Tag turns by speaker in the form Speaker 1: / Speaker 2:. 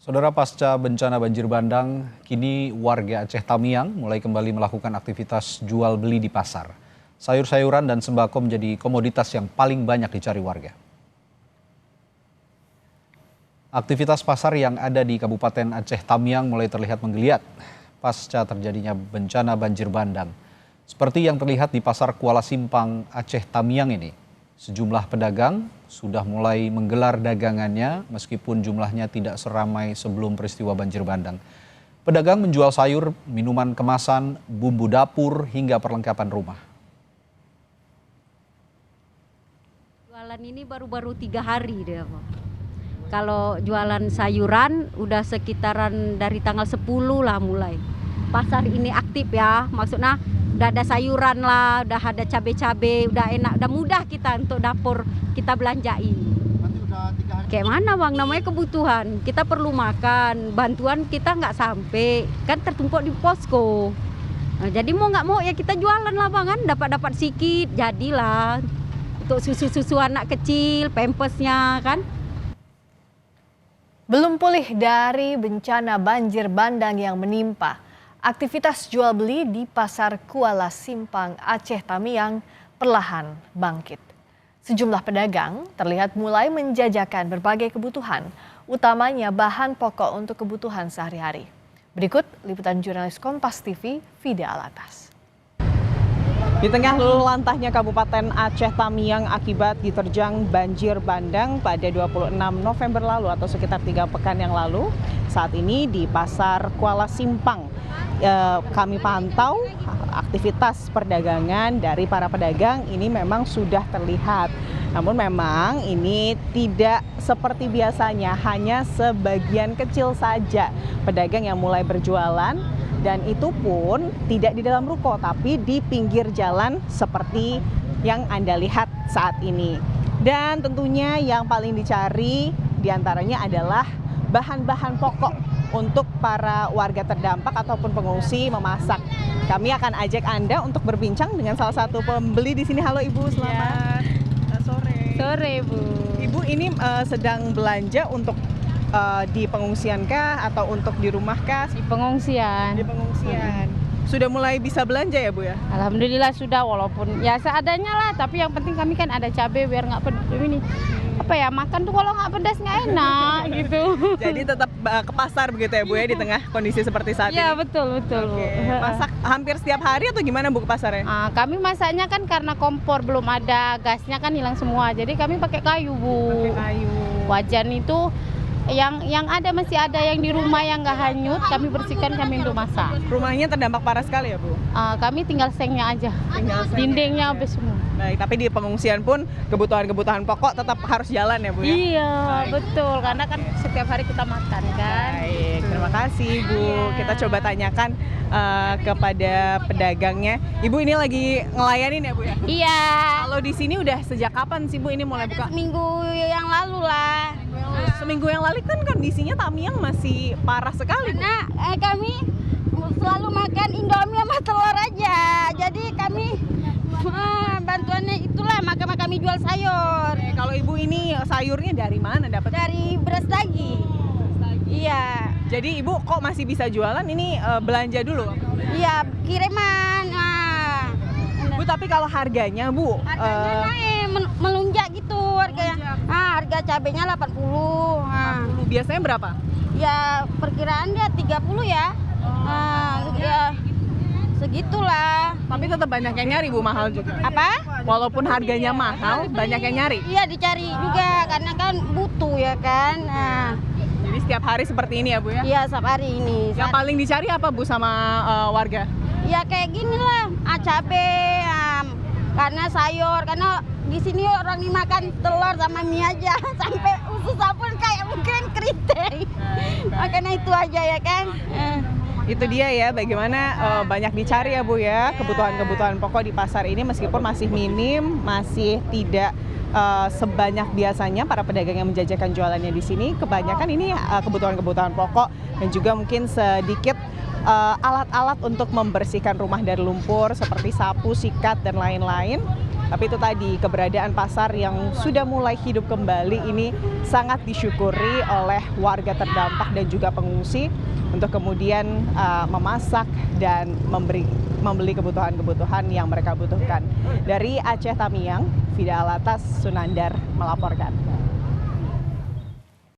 Speaker 1: Saudara, pasca bencana banjir bandang, kini warga Aceh Tamiang mulai kembali melakukan aktivitas jual beli di pasar. Sayur-sayuran dan sembako menjadi komoditas yang paling banyak dicari warga. Aktivitas pasar yang ada di Kabupaten Aceh Tamiang mulai terlihat menggeliat pasca terjadinya bencana banjir bandang. Seperti yang terlihat di Pasar Kuala Simpang Aceh Tamiang ini, sejumlah pedagang sudah mulai menggelar dagangannya meskipun jumlahnya tidak seramai sebelum peristiwa banjir bandang. Pedagang menjual sayur, minuman kemasan, bumbu dapur, hingga perlengkapan rumah.
Speaker 2: Jualan ini baru-baru 3 hari deh. Kalau jualan sayuran udah sekitaran dari tanggal 10 lah mulai. Pasar ini aktif ya, maksudnya udah ada sayuran lah, udah ada cabai-cabai, udah enak, udah mudah kita untuk dapur kita belanjain. Kayak mana bang, namanya kebutuhan, kita perlu makan, bantuan kita nggak sampai, kan tertumpuk di posko. Nah, jadi mau nggak mau ya kita jualan lah bang, kan dapat sikit, jadilah untuk susu-susu anak kecil, pampasnya kan.
Speaker 3: Belum pulih dari bencana banjir bandang yang menimpa, aktivitas jual beli di Pasar Kuala Simpang Aceh Tamiang perlahan bangkit. Sejumlah pedagang terlihat mulai menjajakan berbagai kebutuhan, utamanya bahan pokok untuk kebutuhan sehari-hari. Berikut liputan jurnalis Kompas TV, Fida Alatas.
Speaker 4: Di tengah luluh lantahnya Kabupaten Aceh Tamiang akibat diterjang banjir bandang pada 26 November lalu atau sekitar 3 pekan yang lalu, saat ini di Pasar Kuala Simpang kami pantau aktivitas perdagangan dari para pedagang ini memang sudah terlihat. Namun memang ini tidak seperti biasanya, hanya sebagian kecil saja pedagang yang mulai berjualan. Dan itu pun tidak di dalam ruko, tapi di pinggir jalan seperti yang Anda lihat saat ini. Dan tentunya yang paling dicari diantaranya adalah bahan-bahan pokok untuk para warga terdampak ataupun pengungsi memasak. Kami akan ajak Anda untuk berbincang dengan salah satu pembeli di sini. Halo Ibu, selamat sore.
Speaker 5: Sore Bu.
Speaker 4: Ibu ini sedang belanja untuk di pengungsian kah atau untuk di rumah kah?
Speaker 5: Di pengungsian.
Speaker 4: Di pengungsian. Sudah mulai bisa belanja ya Bu ya?
Speaker 5: Alhamdulillah sudah, walaupun ya seadanya lah, tapi yang penting kami kan ada cabai biar nggak pedas ini. Apa ya, makan tuh kalau nggak pedas nggak enak gitu.
Speaker 4: Jadi tetap ke pasar begitu ya Bu ya, di tengah kondisi seperti saat ini?
Speaker 5: Iya betul Bu.
Speaker 4: Masak hampir setiap hari atau gimana Bu ke pasarnya?
Speaker 5: Kami masaknya kan karena kompor belum ada, gasnya kan hilang semua, jadi kami pakai kayu Bu.
Speaker 4: Pakai kayu.
Speaker 5: Wajan itu yang ada, masih ada yang di rumah yang nggak hanyut, kami bersihkan, kami untuk masak.
Speaker 4: Rumahnya terdampak parah sekali ya Bu?
Speaker 5: Kami tinggal sengnya aja, dindingnya habis semua.
Speaker 4: Baik, tapi di pengungsian pun kebutuhan-kebutuhan pokok tetap harus jalan ya Bu ya?
Speaker 5: Iya,
Speaker 4: baik.
Speaker 5: betul, karena kan setiap hari kita makan kan.
Speaker 4: Baik, terima kasih Bu. Kita coba tanyakan kepada pedagangnya. Ibu ini lagi ngelayanin ya Bu ya?
Speaker 5: Iya.
Speaker 4: Kalau di sini udah sejak kapan sih Bu ini mulai buka?
Speaker 5: Minggu yang lalu lah.
Speaker 4: Seminggu yang lalu kan kondisinya Tamiang masih parah sekali Bu.
Speaker 2: Nah, kami selalu makan Indomie sama telur aja. Jadi kami bantuannya itulah, maka kami jual sayur.
Speaker 4: Kalau Ibu ini sayurnya dari mana dapat?
Speaker 2: Dari beras lagi. Iya.
Speaker 4: Jadi Ibu kok masih bisa jualan ini belanja dulu?
Speaker 2: Iya, kiriman.
Speaker 4: Bu, tapi kalau harganya Bu?
Speaker 2: Harganya naik, melunjak gitu harganya. Harga cabenya 80.
Speaker 4: 40. Biasanya berapa?
Speaker 2: Ya perkiraan dia 30 ya. Ya segitulah.
Speaker 4: Tapi tetap banyak yang nyari Bu, mahal juga.
Speaker 2: Apa?
Speaker 4: Walaupun harganya mahal, banyak yang nyari.
Speaker 2: Iya dicari juga karena kan butuh ya kan.
Speaker 4: Jadi setiap hari seperti ini ya Bu ya?
Speaker 2: Iya, setiap hari ini.
Speaker 4: Yang paling dicari apa Bu sama warga?
Speaker 2: Ya kayak gini lah, cabai, karena sayur, karena di sini orang dimakan telur sama mie aja, sampai usus pun kayak mungkin keriting. Makanya itu aja ya kan.
Speaker 4: Itu dia ya, bagaimana banyak dicari ya Bu ya, kebutuhan-kebutuhan pokok di pasar ini meskipun masih minim, masih tidak sebanyak biasanya para pedagang yang menjajakan jualannya di sini. Kebanyakan ini kebutuhan-kebutuhan pokok dan juga mungkin sedikit alat-alat untuk membersihkan rumah dari lumpur seperti sapu, sikat dan lain-lain. Tapi itu tadi, keberadaan pasar yang sudah mulai hidup kembali ini sangat disyukuri oleh warga terdampak dan juga pengungsi untuk kemudian memasak dan membeli kebutuhan-kebutuhan yang mereka butuhkan. Dari Aceh Tamiang, Fida Alatas, Sunandar melaporkan.